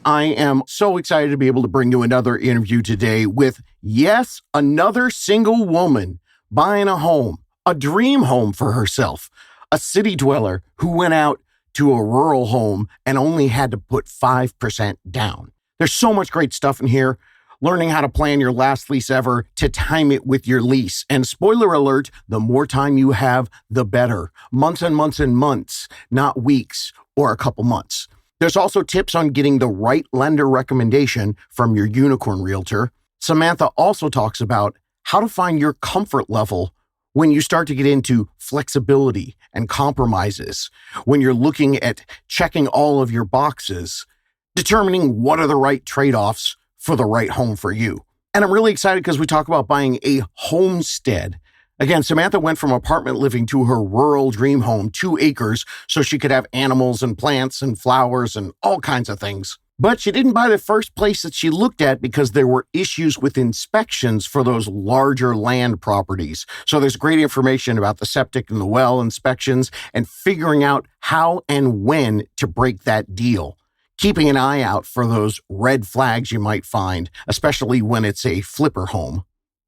I am so excited to be able to bring you another interview today with, yes, another single woman buying a home, a dream home for herself, a city dweller who went out to a rural home and only had to put 5% down. There's so much great stuff in here. Learning how to plan your last lease ever to time it with your lease. And spoiler alert, the more time you have, the better. Months and months and months, not weeks or a couple months. There's also tips on getting the right lender recommendation from your unicorn realtor. Samantha also talks about how to find your comfort level when you start to get into flexibility and compromises, when you're looking at checking all of your boxes, determining what are the right trade-offs for the right home for you. And I'm really excited because we talk about buying a homestead. Again, Samantha went from apartment living to her rural dream home, 2 acres, so she could have animals and plants and flowers and all kinds of things. But she didn't buy the first place that she looked at because there were issues with inspections for those larger land properties. So there's great information about the septic and the well inspections and figuring out how and when to break that deal. Keeping an eye out for those red flags you might find, especially when it's a flipper home.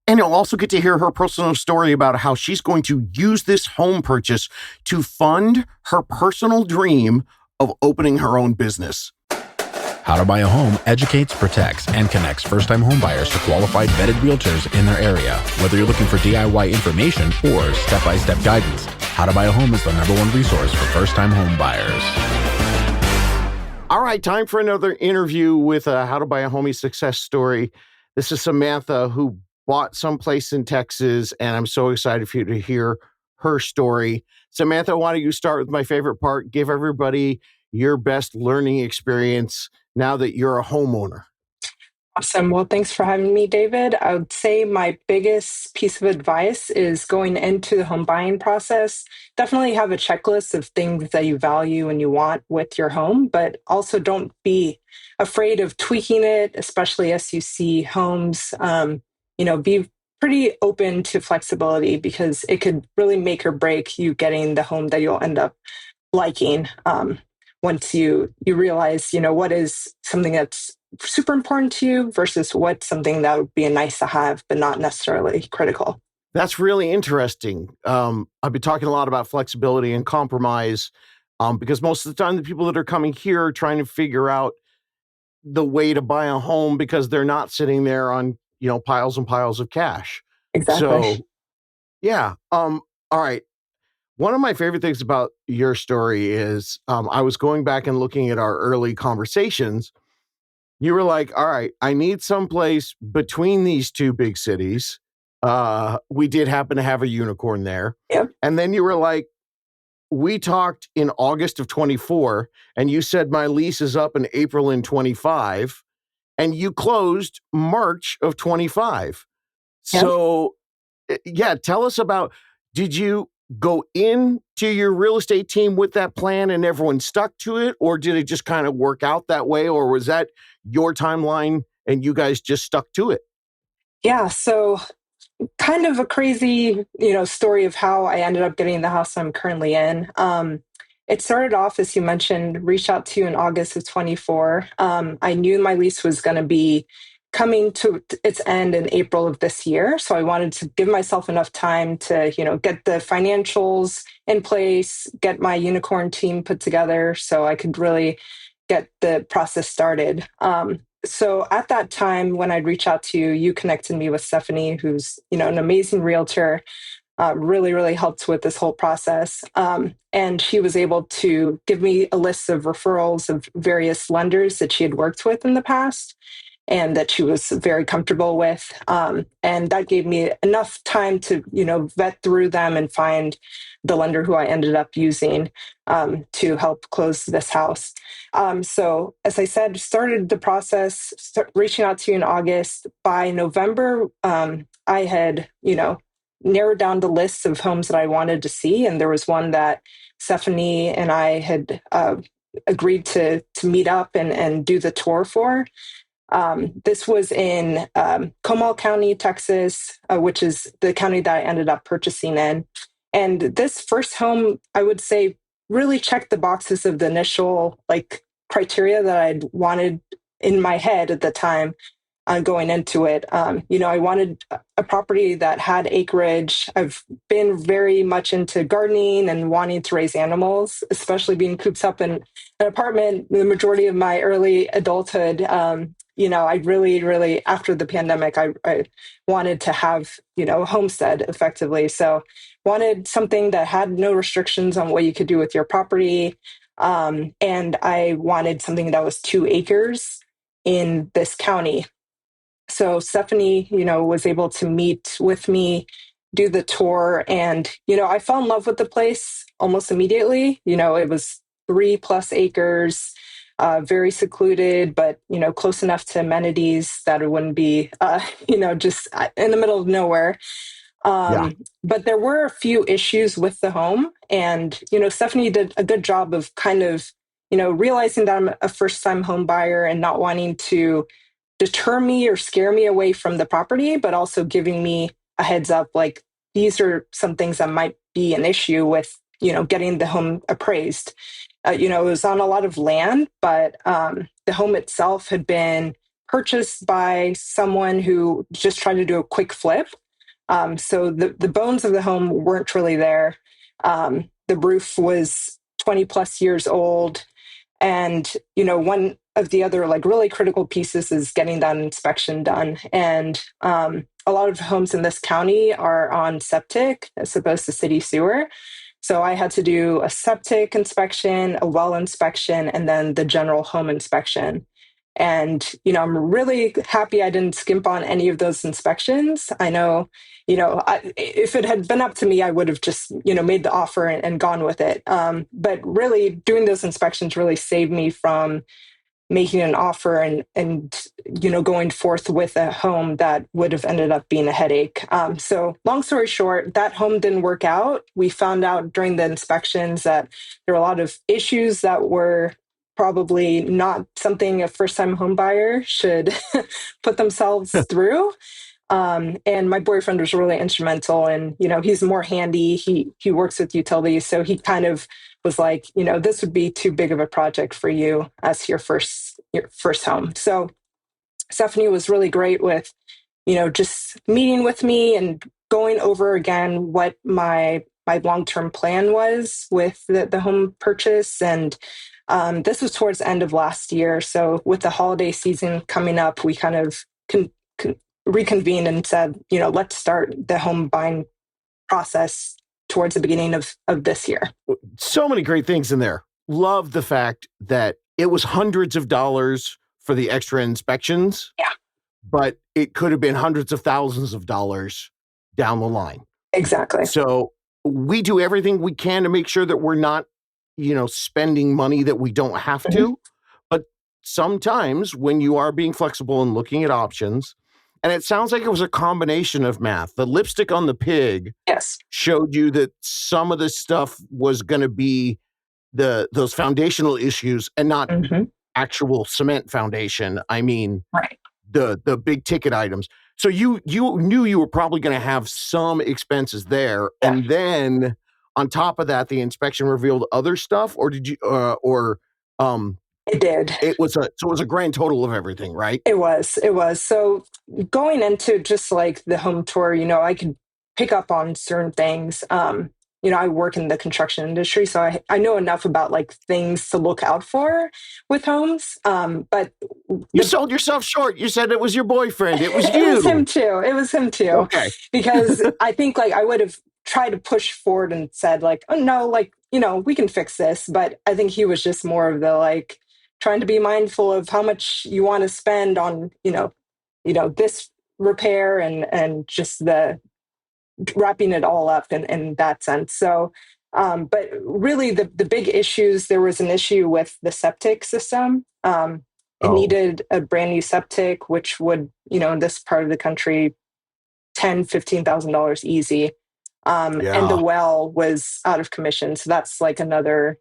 And you'll also get to hear her personal story about how she's going to use this home purchase to fund her personal dream of opening her own business. How to Buy a Home educates, protects, and connects first-time home buyers to qualified vetted realtors in their area. Whether you're looking for DIY information or step-by-step guidance, How to Buy a Home is the #1 resource for first-time home buyers. All right, time for another interview with a How to Buy a Home success story. This is Samantha, who bought someplace in Texas, and I'm so excited for you to hear her story. Samantha, why don't you start with my favorite part? Give everybody your best learning experience now that you're a homeowner. Awesome. Well, thanks for having me, David. I would say my biggest piece of advice is going into the home buying process. Definitely have a checklist of things that you value and you want with your home, but also don't be afraid of tweaking it, especially as you see homes. Be pretty open to flexibility because it could really make or break you getting the home that you'll end up liking. Once you realize, what is something that's super important to you versus what's something that would be a nice to have, but not necessarily critical. That's really interesting. I've been talking a lot about flexibility and compromise because most of the time the people that are coming here are trying to figure out the way to buy a home because they're not sitting there on, piles and piles of cash. Exactly. So, yeah. All right. One of my favorite things about your story is I was going back and looking at our early conversations. You were like, all right, I need someplace between these two big cities. We did happen to have a unicorn there. Yep. And then you were like, we talked in August of 24, and you said my lease is up in April in 25, and you closed March of 25. Yep. So, yeah, tell us about, did you go into your real estate team with that plan and everyone stuck to it? Or did it just kind of work out that way? Or was that your timeline and you guys just stuck to it? Yeah. So kind of a crazy, story of how I ended up getting the house I'm currently in. It started off, as you mentioned, reached out to you in August of 24. I knew my lease was going to be coming to its end in April of this year. So I wanted to give myself enough time to, get the financials in place, get my unicorn team put together so I could really get the process started. So at that time, when I'd reach out to you, you connected me with Stephanie, who's, an amazing realtor, really, really helped with this whole process. And she was able to give me a list of referrals of various lenders that she had worked with in the past and that she was very comfortable with. And that gave me enough time to, vet through them and find the lender who I ended up using to help close this house. So as I said, started the process, reaching out to you in August. By November, I had, narrowed down the list of homes that I wanted to see. And there was one that Stephanie and I had agreed to meet up and do the tour for. This was in Comal County, Texas, which is the county that I ended up purchasing in. And this first home, I would say, really checked the boxes of the initial criteria that I'd wanted in my head at the time going into it. I wanted a property that had acreage. I've been very much into gardening and wanting to raise animals, especially being cooped up in an apartment the majority of my early adulthood. I really, really, after the pandemic, I wanted to have, a homestead effectively. So wanted something that had no restrictions on what you could do with your property. And I wanted something that was 2 acres in this county. So Stephanie, was able to meet with me, do the tour, and I fell in love with the place almost immediately. It was 3+ acres, very secluded, but close enough to amenities that it wouldn't be, just in the middle of nowhere. Yeah. But there were a few issues with the home, and Stephanie did a good job of kind of realizing that I'm a first-time home buyer and not wanting to deter me or scare me away from the property, but also giving me a heads up like these are some things that might be an issue with, getting the home appraised. It was on a lot of land, but the home itself had been purchased by someone who just tried to do a quick flip. So the bones of the home weren't really there. The roof was 20 plus years old. And, one of the other like really critical pieces is getting that inspection done. And a lot of homes in this county are on septic as opposed to city sewer. So I had to do a septic inspection, a well inspection, and then the general home inspection. And, I'm really happy I didn't skimp on any of those inspections. I know, if it had been up to me, I would have just, made the offer and gone with it. But really doing those inspections really saved me from making an offer and going forth with a home that would have ended up being a headache. So long story short, that home didn't work out. We found out during the inspections that there were a lot of issues that were probably not something a first-time home buyer should put themselves through. And my boyfriend was really instrumental, and he's more handy. He works with utilities, so he kind of was like, this would be too big of a project for you as your first home. So Stephanie was really great with, just meeting with me and going over again what my long-term plan was with the home purchase. And this was towards the end of last year. So with the holiday season coming up, we kind of reconvened and said, let's start the home buying process towards the beginning of this year. So many great things in there. Love the fact that it was hundreds of dollars for the extra inspections. Yeah. But it could have been hundreds of thousands of dollars down the line. Exactly. So we do everything we can to make sure that we're not, spending money that we don't have to. But sometimes when you are being flexible and looking at options, and it sounds like it was a combination of math. The lipstick on the pig Yes. showed you that some of this stuff was going to be those foundational issues and not actual cement foundation. I mean, Right. the big ticket items. So you knew you were probably going to have some expenses there. Yeah. And then on top of that, the inspection revealed other stuff, or did you, It did. it was a grand total of everything, right? It was. So going into just like the home tour, I could pick up on certain things. I work in the construction industry, so I know enough about like things to look out for with homes. But You sold yourself short. You said it was your boyfriend. It was you. It was him too. Okay. Because I think like I would have tried to push forward and said like, oh no, like, we can fix this. But I think he was just more of the like trying to be mindful of how much you want to spend on, this repair and just the wrapping it all up in that sense. So, but really the big issues, there was an issue with the septic system. It needed a brand new septic, which would, in this part of the country, $10,000-$15,000 easy. And the well was out of commission. So that's like another,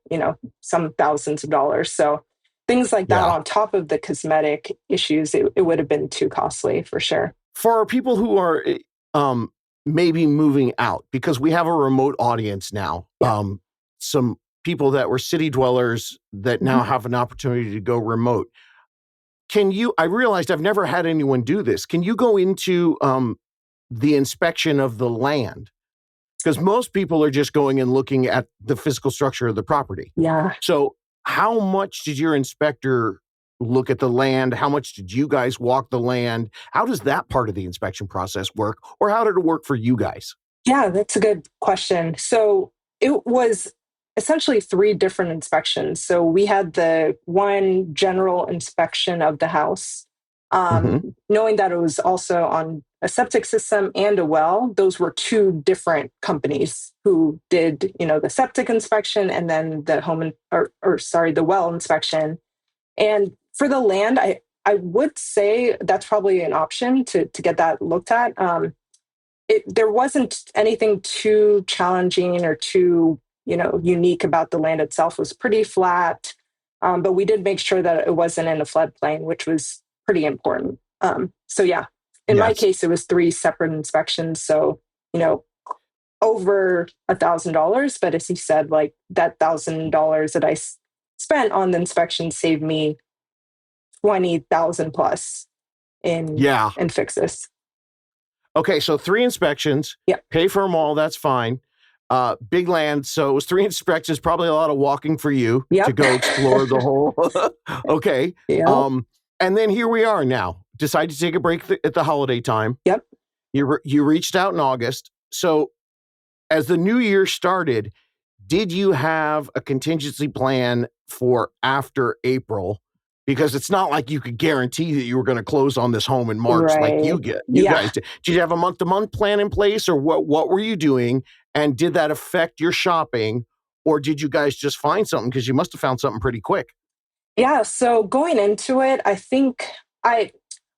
some thousands of dollars. So things like that on top of the cosmetic issues, it would have been too costly for sure. For people who are maybe moving out, because we have a remote audience now, some people that were city dwellers that now have an opportunity to go remote. can you, I realized I've never had anyone do this. Can you go into the inspection of the land? Because most people are just going and looking at the physical structure of the property. Yeah. So how much did your inspector look at the land? How much did you guys walk the land? How does that part of the inspection process work? Or how did it work for you guys? Yeah, that's a good question. So it was essentially three different inspections. So we had the one general inspection of the house, Mm-hmm. knowing that it was also on a septic system and a well. Those were two different companies who did, the septic inspection and then the the well inspection. And for the land, I would say that's probably an option to get that looked at. There wasn't anything too challenging or too unique about the land itself. It was pretty flat, but we did make sure that it wasn't in a floodplain, which was pretty important. So yeah, in my Yes. case, it was three separate inspections. So over $1,000. But as you said, like that $1,000 that I spent on the inspection saved me 20,000 plus in Yeah. fixes. Okay, so three inspections, Yep. pay for them all, that's fine. Big land, so it was three inspections, probably a lot of walking for you to Yep. go explore the whole. Okay. Yep. And then here we are now. Decide to take a break at the holiday time. Yep. You reached out in August. So as the new year started, did you have a contingency plan for after April? Because it's not like you could guarantee that you were going to close on this home in March like Right. you Yeah. guys did. Did you have a month-to-month plan in place, or what were you doing? And did that affect your shopping, or did you guys just find something? Because you must have found something pretty quick. Yeah. So going into it, I think I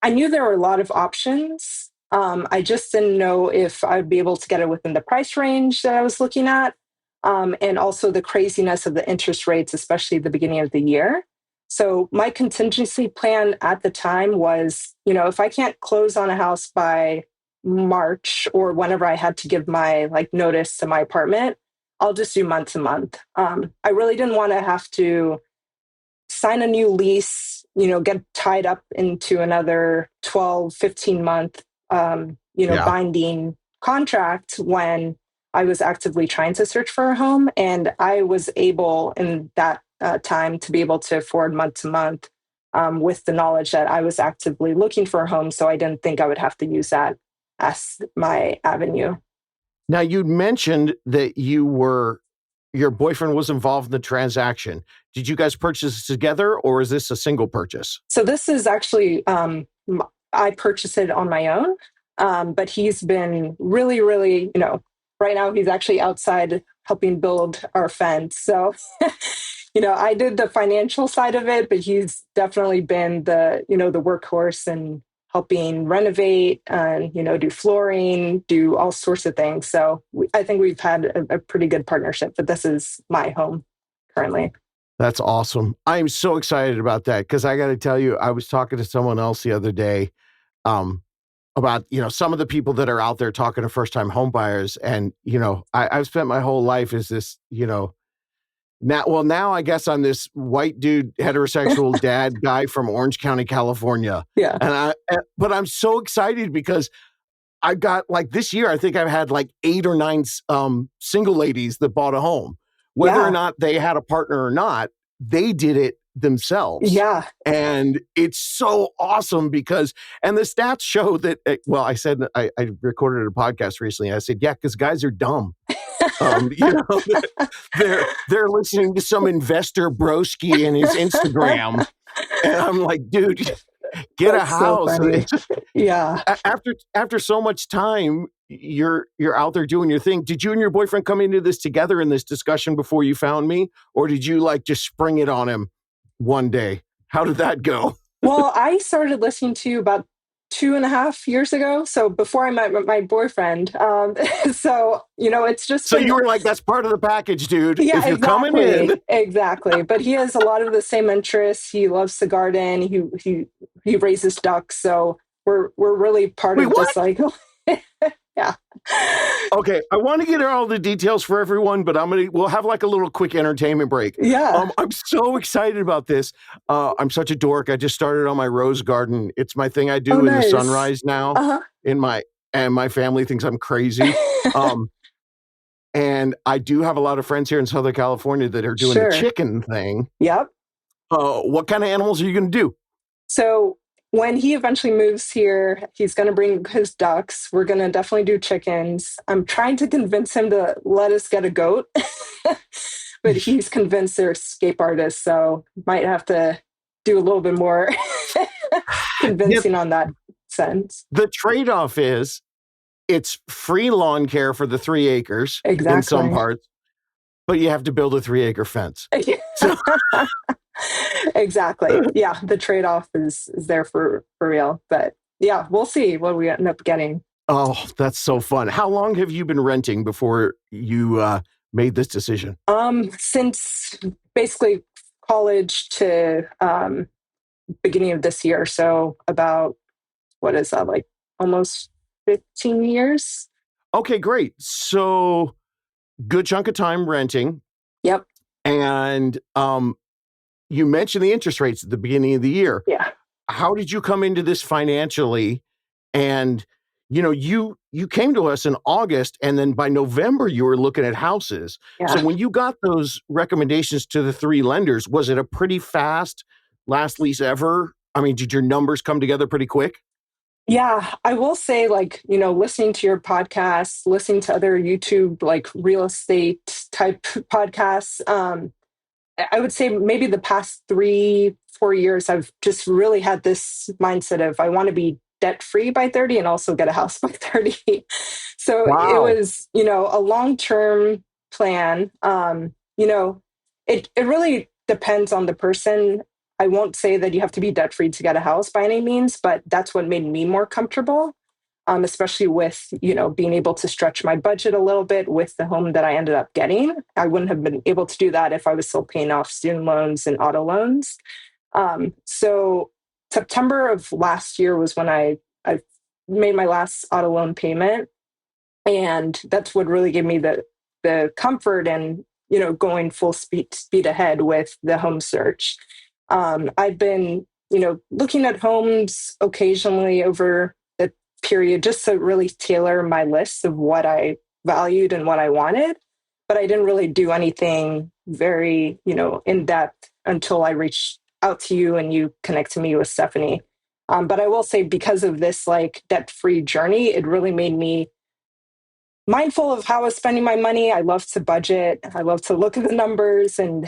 I knew there were a lot of options. I just didn't know if I'd be able to get it within the price range that I was looking at, and also the craziness of the interest rates, especially at the beginning of the year. So my contingency plan at the time was, if I can't close on a house by March or whenever I had to give my notice to my apartment, I'll just do month to month. I really didn't want to have to sign a new lease, get tied up into another 12, 15-month, Yeah. binding contract when I was actively trying to search for a home. And I was able in that time to be able to afford month to month with the knowledge that I was actively looking for a home. So I didn't think I would have to use that as my avenue. Now you'd mentioned that your boyfriend was involved in the transaction. Did you guys purchase this together, or is this a single purchase? So this is actually, I purchased it on my own, but he's been really, really, right now he's actually outside helping build our fence. So, I did the financial side of it, but he's definitely been the workhorse and helping renovate and, do flooring, do all sorts of things. So I think we've had a pretty good partnership, but this is my home currently. That's awesome. I'm so excited about that because I got to tell you, I was talking to someone else the other day about, some of the people that are out there talking to first-time home buyers. And, I've spent my whole life as this, now I guess I'm this white dude, heterosexual dad guy from Orange County, California. Yeah. But I'm so excited because I've got this year, I think I've had 8 or 9 single ladies that bought a home. Whether or not they had a partner or not, they did it themselves. Yeah. And it's so awesome because, and the stats show that, I said, I recorded a podcast recently. I said, yeah, because guys are dumb. They're listening to some investor broski and his Instagram. And I'm like, dude, get That's a house. So funny. Yeah. After so much time, you're out there doing your thing. Did you and your boyfriend come into this together in this discussion before you found me, or did you just spring it on him one day? How did that go? Well, I started listening to you about 2.5 years ago. So before I met my boyfriend. So, it's just So you were like, that's part of the package, dude. Yeah, if you're exactly. coming in. Exactly. But he has a lot of the same interests. He loves to garden. He raises ducks. So we're really part Wait, of what? this cycle. Yeah. Okay, I want to get all the details for everyone, but we'll have like a little quick entertainment break. Yeah. I'm so excited about this. I'm such a dork. I just started on my rose garden. It's my thing I Oh, do in the nice. sunrise now. Uh-huh. And my family thinks I'm crazy. And I do have a lot of friends here in Southern California that are doing the Sure. chicken thing. Yep. What kind of animals are you going to do? So when he eventually moves here, he's going to bring his ducks. We're going to definitely do chickens. I'm trying to convince him to let us get a goat, but he's convinced they're escape artists, so might have to do a little bit more Yeah, convincing on that sense. the trade-off is it's free lawn care for the 3 acres in some Exactly. parts, but you have to build a 3-acre fence. So, Exactly. Yeah, the trade-off is there for real. But yeah, we'll see what we end up getting. oh, that's so fun. How long have you been renting before you made this decision? Since basically college to beginning of this year, so about what is that, like almost 15 years? Okay, great. So, good chunk of time renting. Yep. And you mentioned the interest rates at the beginning of the year. Yeah. How did you come into this financially? And you came to us in August, and then by November you were looking at houses. So Yeah. when you got those recommendations to the 3 lenders, was it a pretty fast last lease ever? I mean, did your numbers come together pretty quick? Yeah, I will say, like, listening to your podcast, listening to other YouTube, like real estate type podcasts, I would say maybe the past 3, 4 years, I've just really had this mindset of I want to be debt free by 30 and also get a house by 30. So it Wow. was, a long term plan. It really depends on the person. I won't say that you have to be debt free to get a house by any means, but that's what made me more comfortable. Especially with being able to stretch my budget a little bit with the home that I ended up getting. I wouldn't have been able to do that if I was still paying off student loans and auto loans. So September of last year was when I made my last auto loan payment, and that's what really gave me the comfort and going full speed ahead with the home search. I've been looking at homes occasionally over the period just to really tailor my list of what I valued and what I wanted, but I didn't really do anything very in depth until I reached out to you and you connected me with Stephanie. But I will say, because of this like debt free journey, it really made me mindful of how I was spending my money. I love to budget. I love to look at the numbers. And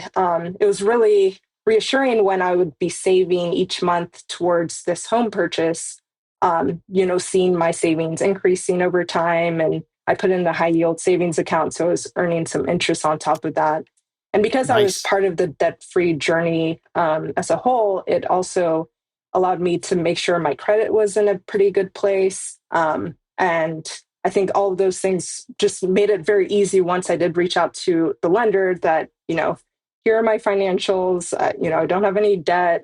it was really reassuring when I would be saving each month towards this home purchase, seeing my savings increasing over time. And I put in the high yield savings account, so I was earning some interest on top of that. And because I was Nice. part of the debt free journey as a whole, it also allowed me to make sure my credit was in a pretty good place. And I think all of those things just made it very easy once I did reach out to the lender that, here are my financials, I don't have any debt,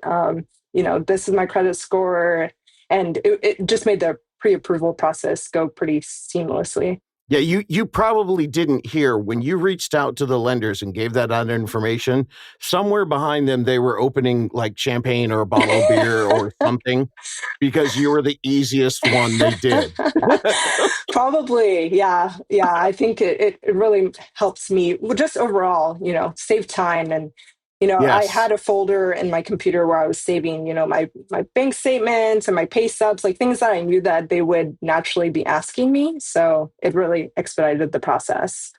this is my credit score. And it just made the pre-approval process go pretty seamlessly. Yeah, you probably didn't hear when you reached out to the lenders and gave that other information. Somewhere behind them, they were opening like champagne or a bottle of beer or something because you were the easiest one they did. Probably, yeah, yeah. I think it really helps me, well, just overall, save time. And I Yes. had a folder in my computer where I was saving, my bank statements and my pay stubs, like things that I knew that they would naturally be asking me. So it really expedited the process.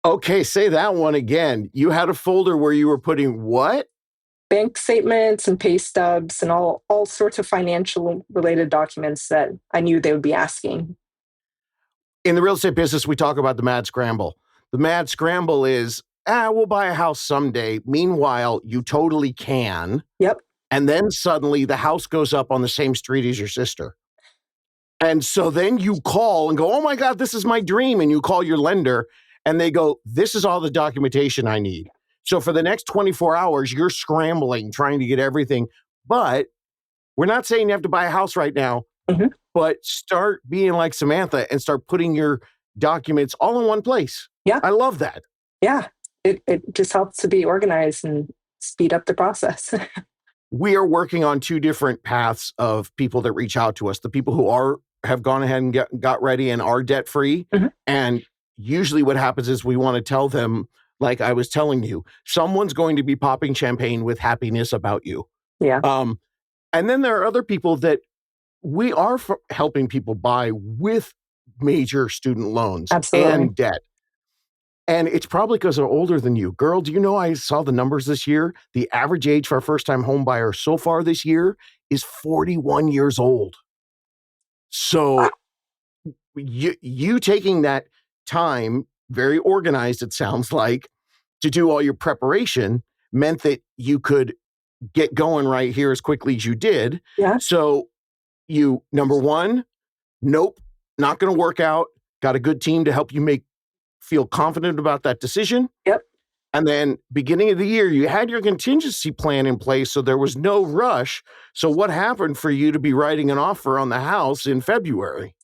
Okay, say that one again. You had a folder where you were putting what? Bank statements and pay stubs and all sorts of financial related documents that I knew they would be asking. In the real estate business, we talk about the mad scramble. The mad scramble is, we'll buy a house someday. Meanwhile, you totally can. Yep. And then suddenly the house goes up on the same street as your sister. And so then you call and go, oh my God, this is my dream. And you call your lender and they go, this is all the documentation I need. So for the next 24 hours, you're scrambling, trying to get everything. But we're not saying you have to buy a house right now. Mhm. but start being like Samantha and start putting your documents all in one place. Yeah. I love that. Yeah. It just helps to be organized and speed up the process. We are working on two different paths of people that reach out to us. The people who have gone ahead and got ready and are debt free. Mm-hmm. And usually what happens is we want to tell them, like I was telling you, someone's going to be popping champagne with happiness about you. Yeah. And then there are other people that we are helping people buy with major student loans Absolutely. and debt. And it's probably because they're older than you. Girl, do you know I saw the numbers this year? The average age for a first-time home buyer so far this year is 41 years old. So you taking that time, very organized, it sounds like, to do all your preparation meant that you could get going right here as quickly as you did. Yeah. So you, number one, nope, not going to work out. Got a good team to help you feel confident about that decision. Yep. And then beginning of the year, you had your contingency plan in place, so there was no rush. So what happened for you to be writing an offer on the house in February?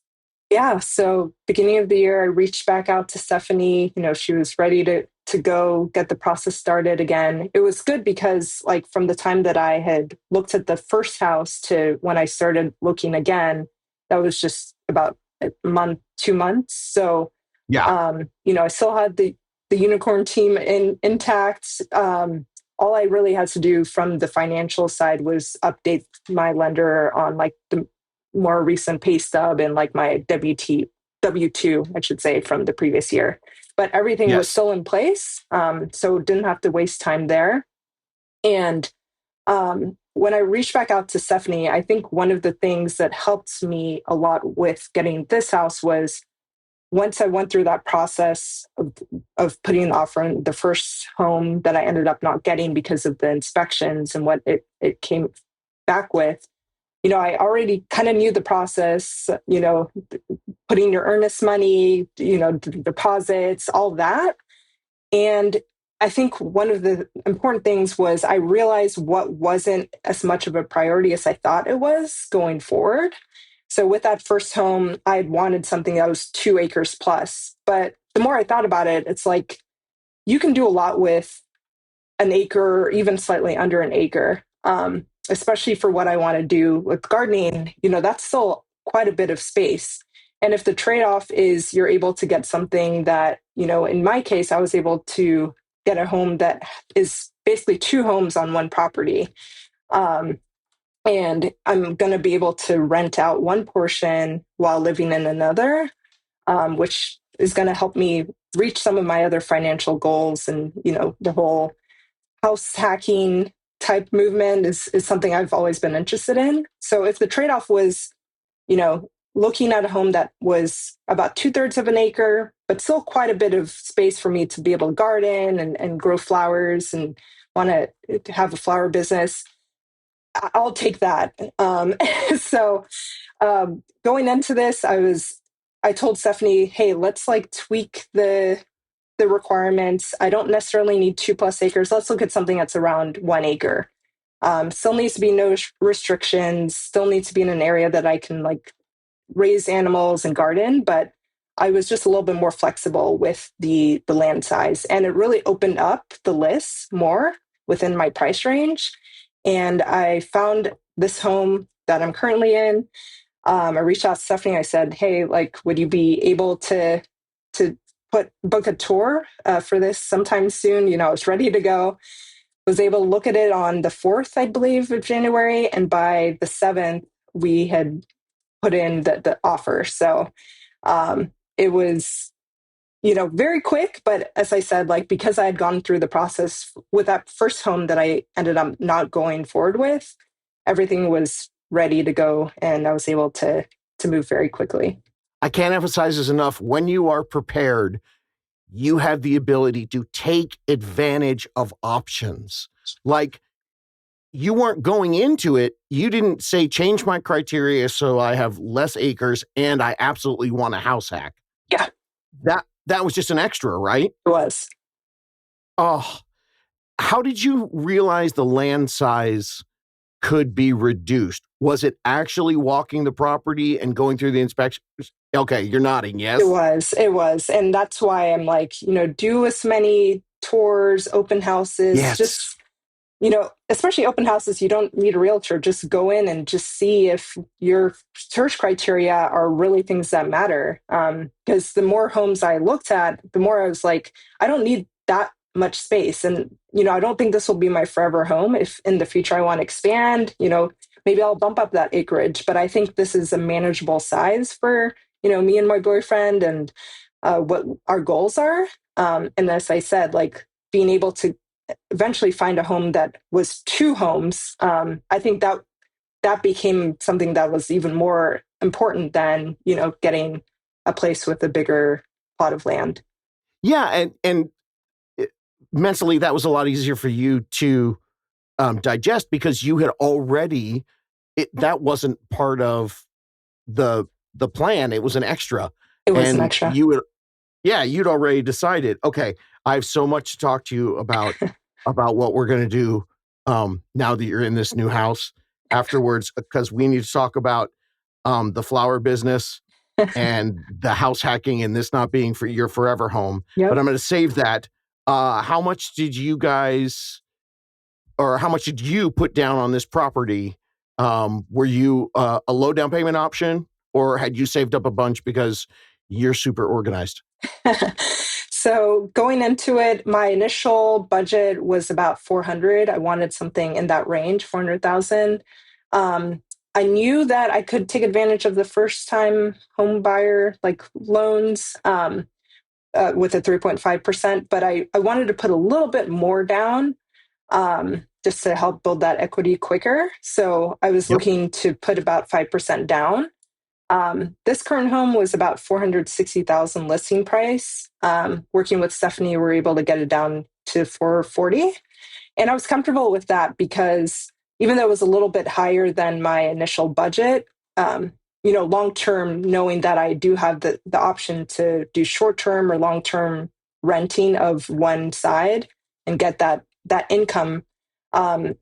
Yeah. So beginning of the year, I reached back out to Stephanie. She was ready to go get the process started again. It was good because like from the time that I had looked at the first house to when I started looking again, that was just about a month, 2 months. So Yeah. I still had the unicorn team intact. All I really had to do from the financial side was update my lender on like the more recent pay stub and like my W2, I should say, from the previous year. But everything was still in place. So didn't have to waste time there. And when I reached back out to Stephanie, I think one of the things that helped me a lot with getting this house was once I went through that process of putting an offer in the first home that I ended up not getting because of the inspections and what it came back with, I already kind of knew the process, putting your earnest money, deposits, all that. And I think one of the important things was I realized what wasn't as much of a priority as I thought it was going forward. So with that first home, I had wanted something that was 2 acres plus. But the more I thought about it, it's like you can do a lot with an acre, or even slightly under an acre, especially for what I want to do with gardening. That's still quite a bit of space. And if the trade-off is you're able to get something that, in my case, I was able to get a home that is basically 2 homes on one property. And I'm going to be able to rent out one portion while living in another, which is going to help me reach some of my other financial goals. And, the whole house hacking type movement is something I've always been interested in. So if the trade-off was, looking at a home that was about 2/3 of an acre, but still quite a bit of space for me to be able to garden and grow flowers and want to have a flower business, I'll take that. So going into this, I told Stephanie, hey, let's like tweak the requirements. I don't necessarily need 2+ acres. Let's look at something that's around 1 acre. Still needs to be no restrictions, still needs to be in an area that I can like raise animals and garden, but I was just a little bit more flexible with the land size. And it really opened up the list more within my price range. And I found this home that I'm currently in. I reached out to Stephanie. I said, hey, like, would you be able to book a tour for this sometime soon? I was ready to go. Was able to look at it on the 4th, I believe, of January. And by the 7th, we had put in the offer. So it was, very quick. But as I said, like, because I had gone through the process with that first home that I ended up not going forward with, everything was ready to go. And I was able to move very quickly. I can't emphasize this enough. When you are prepared, you have the ability to take advantage of options. Like, you weren't going into it. You didn't say, change my criteria so I have less acres and I absolutely want a house hack. Yeah. That was just an extra, right? It was. Oh, how did you realize the land size could be reduced? Was it actually walking the property and going through the inspections? Okay, you're nodding, yes? It was. And that's why I'm like, do as many tours, open houses, Yes. just, especially open houses, you don't need a realtor. Just go in and just see if your search criteria are really things that matter. Because the more homes I looked at, the more I was like, I don't need that much space. And, I don't think this will be my forever home. If in the future I want to expand, maybe I'll bump up that acreage. But I think this is a manageable size for, me and my boyfriend and what our goals are. And as I said, like being able to eventually find a home that was two homes, I think that became something that was even more important than getting a place with a bigger plot of land. Yeah, and mentally that was a lot easier for you to digest because you had already that wasn't part of the plan. It was an extra, It was an and extra. you'd already decided. Okay, I have so much to talk to you about what we're going to do now that you're in this new house afterwards, because we need to talk about the flower business and the house hacking and this not being for your forever home. But Yep. I'm going to save that. How much did you guys, or how much did you put down on this property? Were you a low down payment option, or had you saved up a bunch because you're super organized? So going into it, my initial budget was about 400. I wanted something in that range, 400,000. I knew that I could take advantage of the first time home buyer like loans with a 3.5%, but I wanted to put a little bit more down just to help build that equity quicker. So I was Yep. looking to put about 5% down. This current home was about 460,000 listing price. Working with Stephanie, we were able to get it down to 440. And I was comfortable with that because even though it was a little bit higher than my initial budget, long term, knowing that I do have the option to do short term or long term renting of one side and get that income,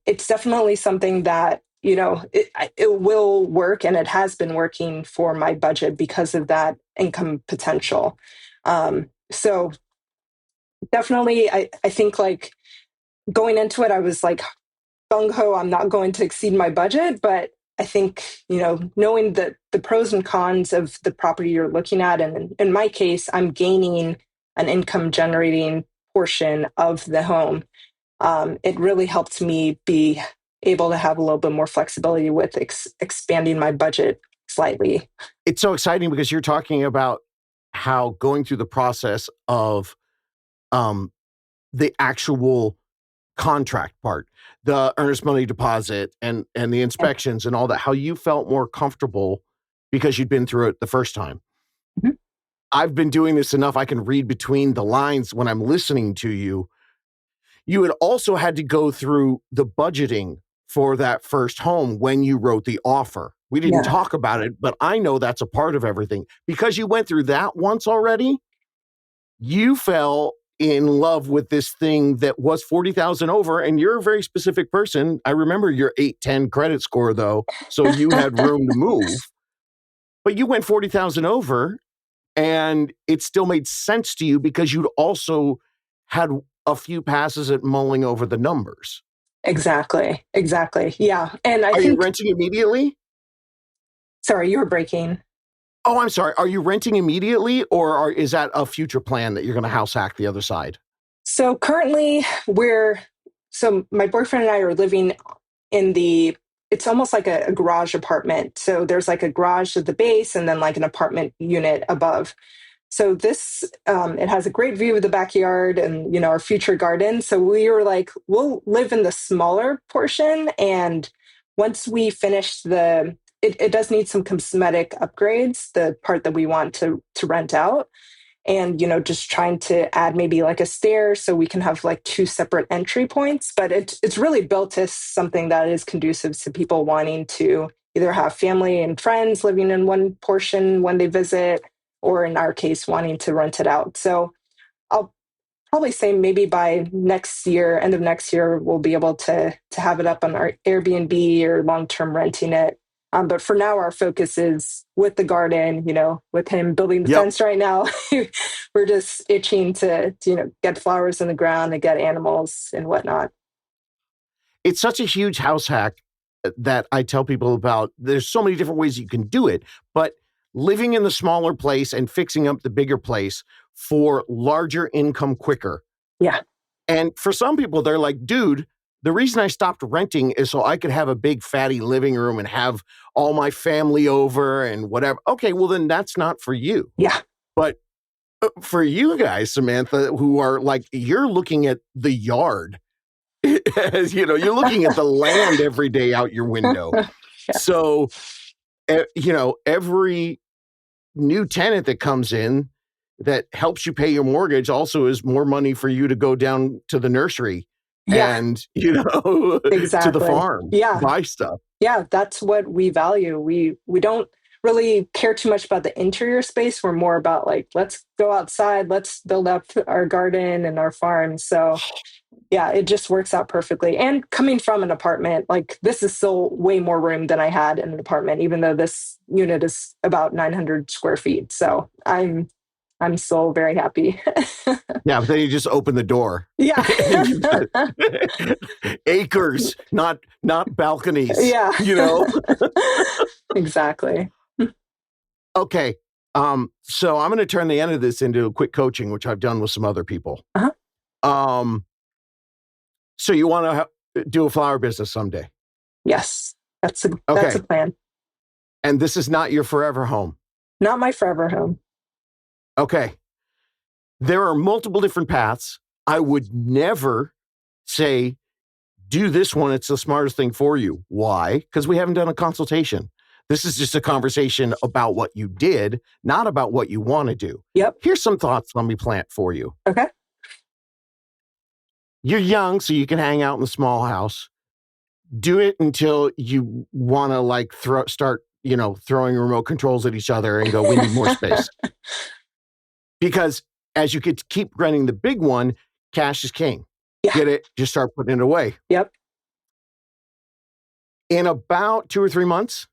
it's definitely something that it will work, and it has been working for my budget because of that income potential. So definitely, I think like going into it, I was like gung ho, I'm not going to exceed my budget. But I think, knowing the pros and cons of the property you're looking at, and in my case, I'm gaining an income generating portion of the home. It really helped me be able to have a little bit more flexibility with expanding my budget slightly. It's so exciting because you're talking about how going through the process of um, the actual contract part, the earnest money deposit and the Yeah. inspections and all that, how you felt more comfortable because you'd been through it the first time. Mhm. I've been doing this enough. I can read between the lines when I'm listening to you. You had also had to go through the budgeting for that first home when you wrote the offer. We didn't Yeah, talk about it, but I know that's a part of everything. Because you went through that once already, you fell in love with this thing that was 40,000 over, and you're a very specific person. I remember your 810 credit score though, so you had room to move. But you went 40,000 over, and it still made sense to you because you'd also had a few passes at mulling over the numbers. exactly. Yeah. And I Are you think, renting immediately? sorry, you were breaking. Oh, I'm sorry. Are you renting immediately, or is that a future plan that you're going to house hack the other side? So currently so my boyfriend and I are living in it's almost like a garage apartment. So there's like a garage at the base and then like an apartment unit above. So this, it has a great view of the backyard and, our future garden. So we were like, we'll live in the smaller portion. And once we finish it does need some cosmetic upgrades, the part that we want to rent out. And, just trying to add maybe like a stair so we can have like two separate entry points. But it's really built as something that is conducive to people wanting to either have family and friends living in one portion when they visit, or in our case, wanting to rent it out. So I'll probably say maybe by next year, end of next year, we'll be able to have it up on our Airbnb or long-term renting it. But for now, our focus is with the garden, with him building the Yep. fence right now. We're just itching to get flowers in the ground and get animals and whatnot. It's such a huge house hack that I tell people about. There's so many different ways you can do it, but living in the smaller place and fixing up the bigger place for larger income quicker. Yeah. And for some people, they're like, dude, the reason I stopped renting is so I could have a big fatty living room and have all my family over and whatever. Okay, well, then that's not for you. Yeah. But for you guys, Samantha, who are like, you're looking at the yard, as you're looking at the land every day out your window. Yeah. So, every new tenant that comes in that helps you pay your mortgage also is more money for you to go down to the nursery Yeah. and, to the Exactly. farm, Yeah. buy stuff. Yeah, that's what we value. We don't really care too much about the interior space. We're more about like, let's go outside, let's build up our garden and our farm. So yeah, it just works out perfectly. And coming from an apartment, like this is still way more room than I had in an apartment, even though this unit is about 900 square feet. So I'm still very happy. Yeah, but then you just open the door. Yeah. And you've got acres, not balconies. Yeah. Exactly. Okay. So I'm going to turn the end of this into a quick coaching, which I've done with some other people. Uh-huh. So you want to do a flower business someday? Yes, that's a plan. And this is not your forever home? Not my forever home. Okay. There are multiple different paths. I would never say, do this one. It's the smartest thing for you. Why? Because we haven't done a consultation. This is just a conversation about what you did, not about what you want to do. Yep. Here's some thoughts let me plant for you. Okay. You're young, so you can hang out in the small house. Do it until you want to start throwing remote controls at each other and go, we need more space. Because as you could keep renting the big one, cash is king. Yeah. Get it? Just start putting it away. Yep. In about 2 or 3 months,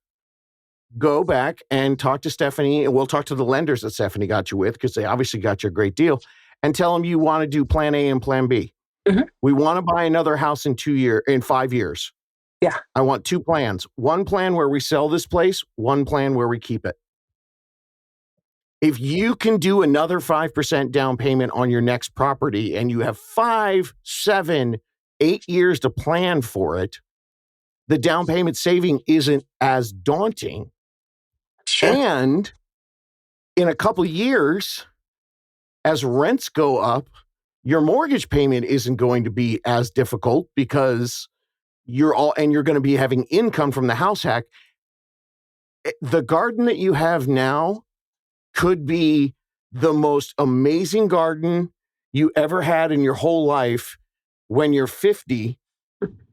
go back and talk to Stephanie, and we'll talk to the lenders that Stephanie got you with, because they obviously got you a great deal, and tell them you want to do plan A and plan B. Mm-hmm. We want to buy another house in 5 years. Yeah. I want 2 plans. One plan where we sell this place, one plan where we keep it. If you can do another 5% down payment on your next property and you have 5, 7, 8 years to plan for it, the down payment saving isn't as daunting. Sure. And in a couple of years, as rents go up, your mortgage payment isn't going to be as difficult because you're going to be having income from the house hack. The garden that you have now could be the most amazing garden you ever had in your whole life when you're 50,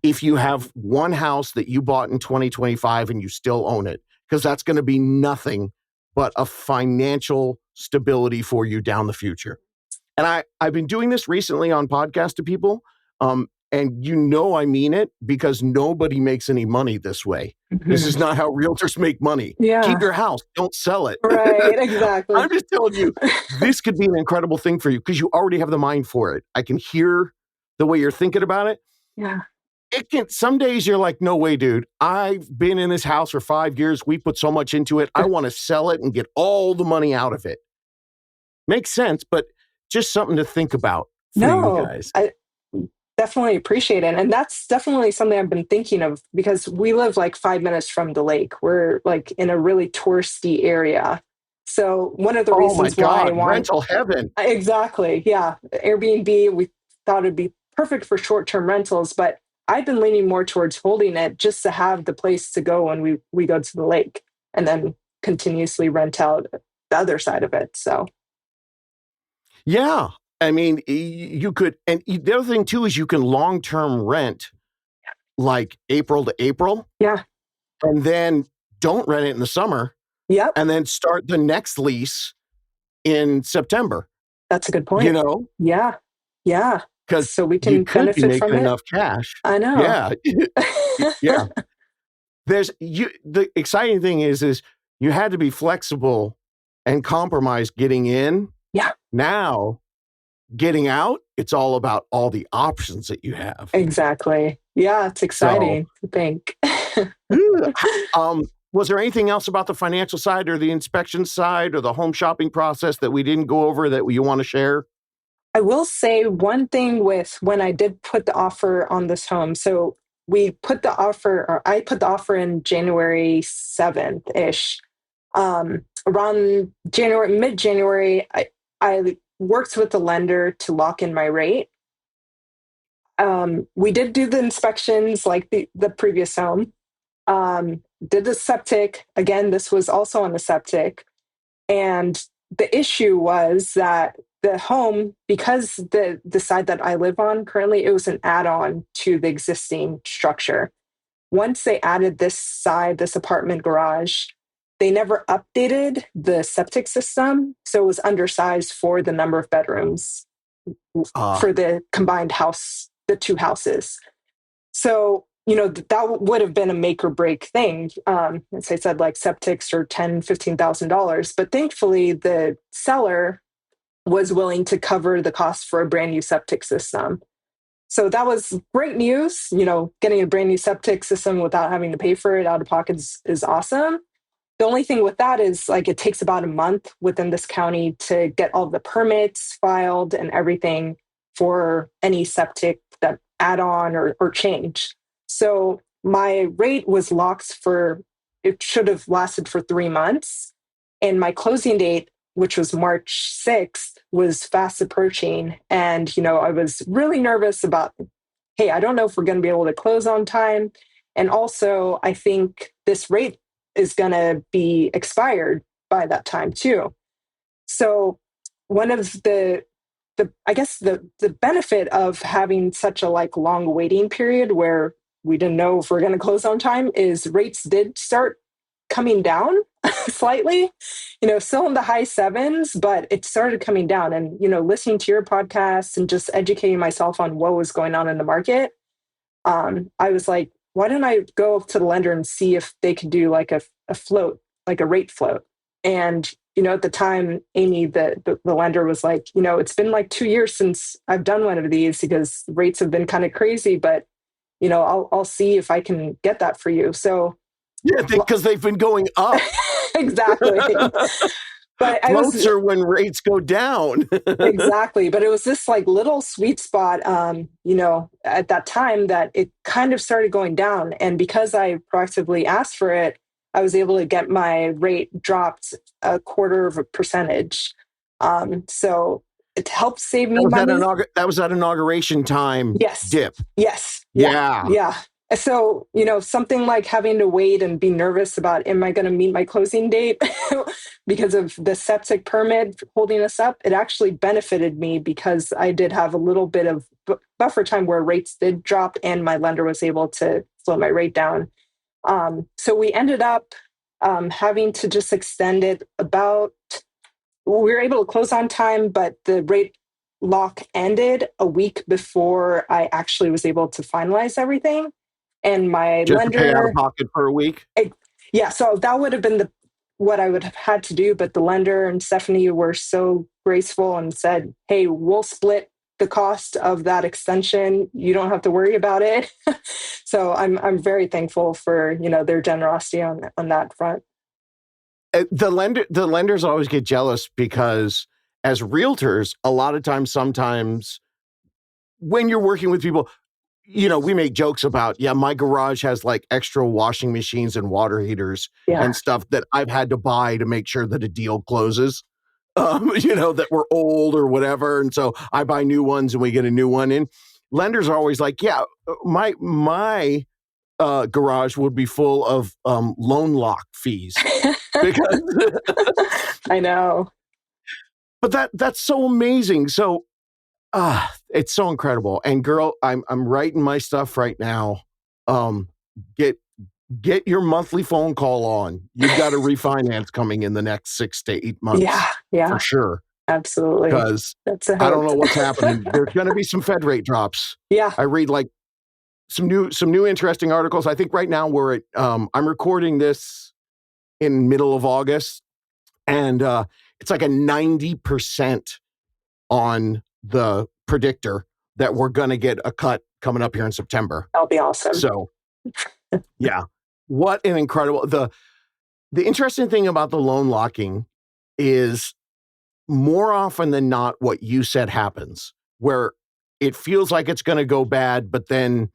if you have one house that you bought in 2025 and you still own it, because that's going to be nothing but a financial stability for you down the future. And I've been doing this recently on podcasts to people, and I mean it, because nobody makes any money this way. Mm-hmm. This is not how realtors make money. Yeah. Keep your house, don't sell it. Right, exactly. I'm just telling you, this could be an incredible thing for you because you already have the mind for it. I can hear the way you're thinking about it. Yeah. Some days you're like, no way, dude. I've been in this house for 5 years. We put so much into it. I want to sell it and get all the money out of it. Makes sense, but just something to think about for you guys. I definitely appreciate it. And that's definitely something I've been thinking of, because we live like 5 minutes from the lake. We're like in a really touristy area. So one of the reasons why I want rental heaven. Exactly. Yeah. Airbnb, we thought it'd be perfect for short-term rentals, but I've been leaning more towards holding it just to have the place to go when we go to the lake, and then continuously rent out the other side of it. So yeah. I mean, you could, and the other thing too is you can long-term rent like April to April. Yeah. And then don't rent it in the summer. Yep. And then start the next lease in September. That's a good point. Yeah. Yeah. because So we you can could be benefit making from it. enough cash. I know. Yeah. Yeah. The exciting thing is you had to be flexible and compromise getting in. Yeah, Now, getting out, it's all about all the options that you have. exactly. Yeah, it's So, exciting to think. was there anything else about the financial side or the inspection side or the home shopping process that we didn't go over that you want to share? I will say one thing with when I did put the offer on this home. So we put the offer, or I put the offer in January 7th ish. Around January, mid January, I worked with the lender to lock in my rate. We did do the inspections like the previous home. Did the septic. Again, this was also on the septic. And the issue was that the home, because the side that I live on currently, it was an add-on to the existing structure. Once they added this side, this apartment garage, they never updated the septic system. So it was undersized for the number of bedrooms Uh, for the combined house, the two houses. So, that would have been a make or break thing. As I said, like septics are $10,000, $15,000. But thankfully, the seller was willing to cover the cost for a brand new septic system. So that was great news. Getting a brand new septic system without having to pay for it out of pocket is awesome. The only thing with that is like it takes about a month within this county to get all the permits filed and everything for any septic that add on or change. So my rate was locked for, it should have lasted for 3 months. And my closing date, which was March 6th, was fast approaching. And, I was really nervous about, hey, I don't know if we're going to be able to close on time. And also, I think this rate is going to be expired by that time too. So one of the I guess the benefit of having such a like long waiting period where we didn't know if we're going to close on time is rates did start coming down slightly, still in the high sevens, but it started coming down. And, listening to your podcast and just educating myself on what was going on in the market, I was like, why don't I go up to the lender and see if they could do like a float, like a rate float? And, at the time, Amy, the lender was like, it's been like 2 years since I've done one of these because rates have been kind of crazy, but, I'll see if I can get that for you. So, yeah, because they've been going up. exactly. But I was Floats are when rates go down. exactly, but it was this like little sweet spot, at that time that it kind of started going down. And because I proactively asked for it, I was able to get my rate dropped 0.25%. So it helped save me money. That was at inauguration time Yes. dip. Yes. Yeah. Yeah. Yeah. So, something like having to wait and be nervous about, am I going to meet my closing date because of the septic permit holding us up? It actually benefited me because I did have a little bit of buffer time where rates did drop and my lender was able to slow my rate down. So we ended up having to just extend it we were able to close on time, but the rate lock ended a week before I actually was able to finalize everything. And my Just to pay out of lender, pocket for a week. yeah, so that would have been what I would have had to do. But the lender and Stephanie were so graceful and said, hey, we'll split the cost of that extension. You don't have to worry about it. So I'm very thankful for, their generosity on that front. The lenders always get jealous because as realtors, a lot of times, sometimes when you're working with people, we make jokes about, yeah, my garage has like extra washing machines and water heaters and stuff that I've had to buy to make sure that a deal closes, that we're old or whatever. And so I buy new ones and we get a new one in. Lenders are always like, yeah, my garage would be full of loan lock fees because I know. but that's so amazing. So it's so incredible. And girl, I'm writing my stuff right now. Get your monthly phone call on. You've got a refinance coming in the next 6 to 8 months. Yeah. For sure. Absolutely. because That's a I don't hope. know what's happening. There's going to be some Fed rate drops. Yeah. I read like some new interesting articles. I think right now we're at I'm recording this in middle of August, and it's like a 90% on the predictor that we're going to get a cut coming up here in September. That'll be awesome. So, yeah, what an incredible the interesting thing about the loan locking is more often than not what you said happens, where it feels like it's going to go bad, but then,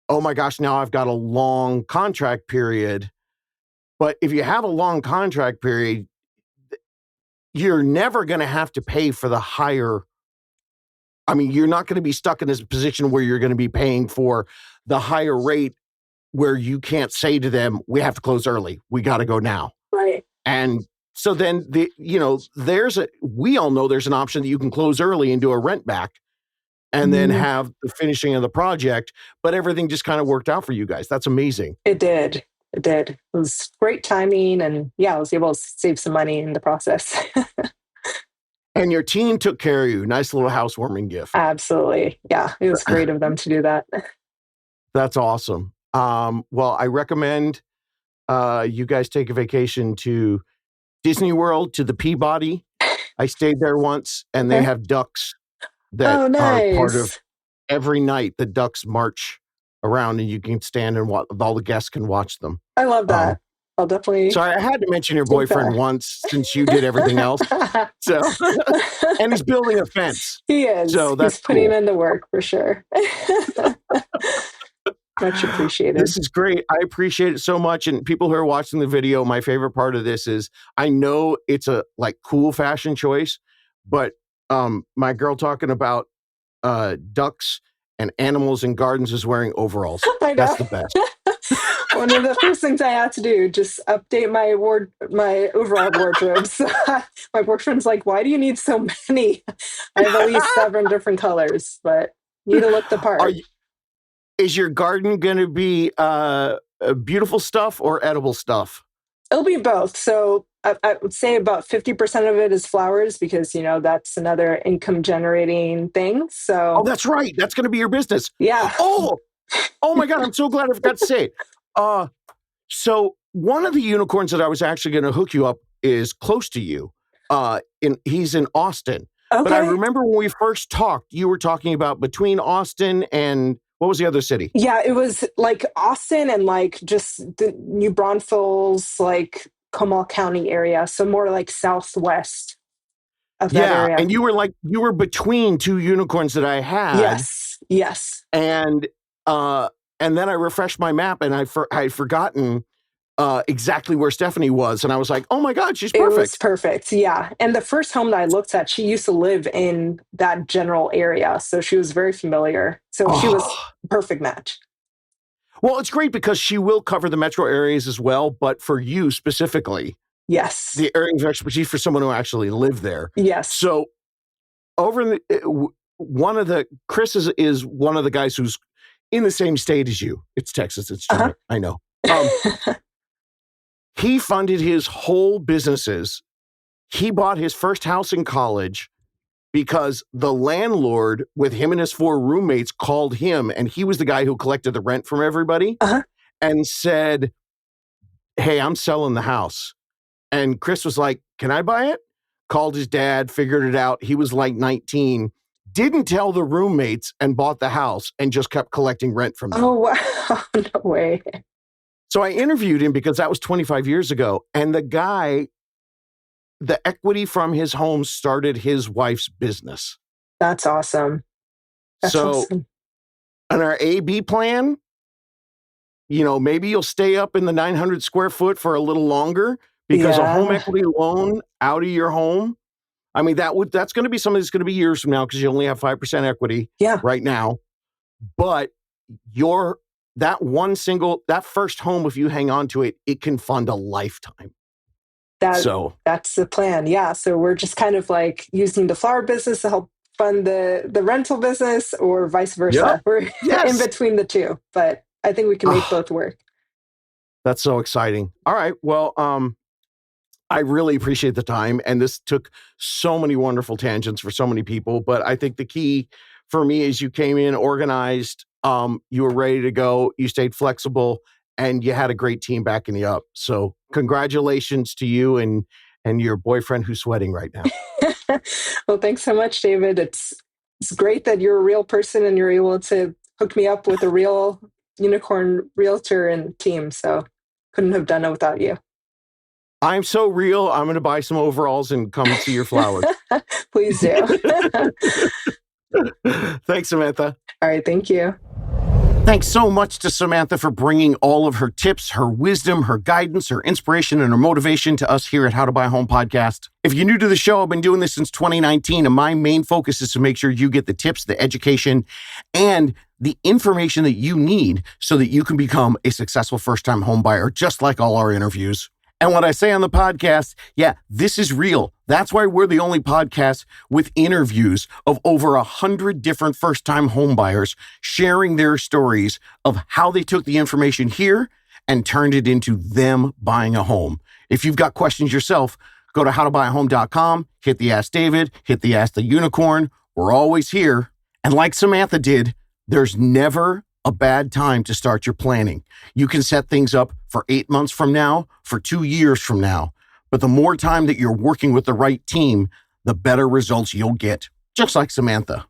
oh my gosh, now I've got a long contract period. But if you have a long contract period, you're never going to have to pay for the higher. I mean, you're not going to be stuck in this position where you're going to be paying for the higher rate where you can't say to them, we have to close early. We got to go now. Right. And so then we all know there's an option that you can close early and do a rent back and then have the finishing of the project, but everything just kind of worked out for you guys. That's amazing. It did. It did. It was great timing. And yeah, I was able to save some money in the process. And your team took care of you. Nice little housewarming gift. Absolutely. Yeah. It was great of them to do that. That's awesome. Well, I recommend you guys take a vacation to Disney World, to the Peabody. I stayed there once, and they have ducks that are part of every night. The ducks march around, and you can stand and watch. All the guests can watch them. I love that. I'll definitely. Sorry, I had to mention your boyfriend once since you did everything else. So, and he's building a fence. He is. So that's he's putting in the work for sure. Much appreciated. This is great. I appreciate it so much. And people who are watching the video, my favorite part of this is I know it's a like cool fashion choice, but my girl talking about ducks and animals and gardens is wearing overalls. I know. That's the best. One of the first things I had to do, just update my overall wardrobe. So my boyfriend's like, why do you need so many? I have at least 7 different colors, but need to look the part. Is your garden going to be beautiful stuff or edible stuff? It'll be both. So I would say about 50% of it is flowers because, that's another income generating thing. So. Oh, that's right. That's going to be your business. Yeah. Oh my God. I'm so glad I forgot to say it. So one of the unicorns that I was actually going to hook you up is close to you. He's in Austin. Okay. But I remember when we first talked, you were talking about between Austin and what was the other city? Yeah, it was like Austin and like just the New Braunfels, like Comal County area. So more like southwest of that area. And you were between 2 unicorns that I had. Yes. And then I refreshed my map and I'd forgotten exactly where Stephanie was. And I was like, oh my God, she's perfect. It was perfect. Yeah. And the first home that I looked at, she used to live in that general area. So she was very familiar. So she was a perfect match. Well, it's great because she will cover the metro areas as well. But for you specifically, yes, the areas of expertise for someone who actually lived there. Yes. So over in Chris is one of the guys who's in the same state as you. It's Texas. It's Georgia. I know. He funded his whole businesses. He bought his first house in college because the landlord with him and his 4 roommates called him, and he was the guy who collected the rent from everybody, and said, hey, I'm selling the house. And Chris was like, can I buy it? Called his dad, figured it out. He was like 19, didn't tell the roommates, and bought the house and just kept collecting rent from them. Oh, wow. No way. So I interviewed him because that was 25 years ago. And the guy, the equity from his home started his wife's business. That's awesome. On our A-B plan, maybe you'll stay up in the 900 square foot for a little longer because a home equity loan out of your home. I mean, that's going to be something that's going to be years from now because you only have 5% equity right now. But that first home, if you hang on to it, it can fund a lifetime. That's the plan. Yeah. So we're just kind of like using the flower business to help fund the rental business or vice versa. We're in between the two, but I think we can make both work. That's so exciting. All right. Well, I really appreciate the time. And this took so many wonderful tangents for so many people. But I think the key for me is you came in organized, you were ready to go, you stayed flexible, and you had a great team backing you up. So congratulations to you and your boyfriend who's sweating right now. Well, thanks so much, David. It's great that you're a real person and you're able to hook me up with a real unicorn realtor and team. So couldn't have done it without you. I'm so real. I'm going to buy some overalls and come see your flowers. Please do. Thanks, Samantha. All right. Thank you. Thanks so much to Samantha for bringing all of her tips, her wisdom, her guidance, her inspiration, and her motivation to us here at How to Buy a Home podcast. If you're new to the show, I've been doing this since 2019, and my main focus is to make sure you get the tips, the education, and the information that you need so that you can become a successful first-time home buyer, just like all our interviews. And what I say on the podcast, yeah, this is real. That's why we're the only podcast with interviews of over 100 different first-time home buyers sharing their stories of how they took the information here and turned it into them buying a home. If you've got questions yourself, go to howtobuyahome.com, hit the Ask David, hit the Ask the Unicorn. We're always here. And like Samantha did, there's never a bad time to start your planning. You can set things up for 8 months from now, for 2 years from now. But the more time that you're working with the right team, the better results you'll get. Just like Samantha.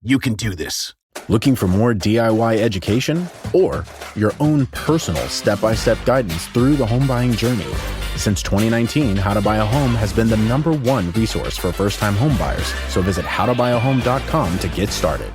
You can do this. Looking for more DIY education or your own personal step-by-step guidance through the home buying journey? Since 2019, How to Buy a Home has been the #1 resource for first-time home buyers. So visit howtobuyahome.com to get started.